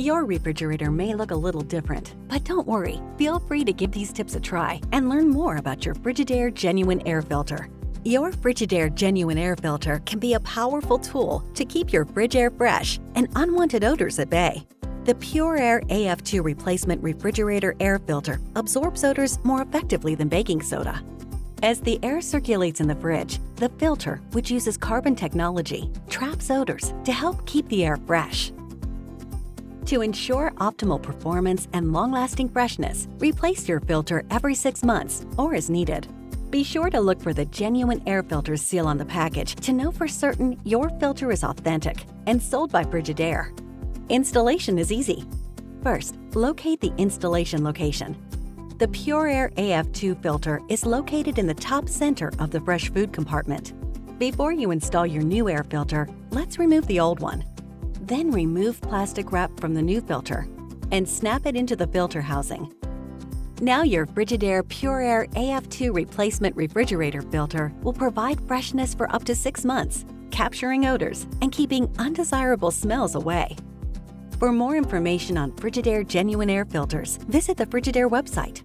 Your refrigerator may look a little different, but don't worry. Feel free to give these tips a try and learn more about your Frigidaire Genuine Air Filter. Your Frigidaire Genuine Air Filter can be a powerful tool to keep your fridge air fresh and unwanted odors at bay. The PureAir AF-2 replacement refrigerator air filter absorbs odors more effectively than baking soda. As the air circulates in the fridge, the filter, which uses carbon technology, traps odors to help keep the air fresh. To ensure optimal performance and long-lasting freshness, replace your filter every 6 months or as needed. Be sure to look for the Genuine Air Filter seal on the package to know for certain your filter is authentic and sold by Frigidaire. Installation is easy. First, locate the installation location. The PureAir AF-2 filter is located in the top center of the fresh food compartment. Before you install your new air filter, let's remove the old one. Then remove plastic wrap from the new filter and snap it into the filter housing. Now your Frigidaire PureAir AF-2 replacement refrigerator filter will provide freshness for up to 6 months, capturing odors and keeping undesirable smells away. For more information on Frigidaire Genuine Air Filters, visit the Frigidaire website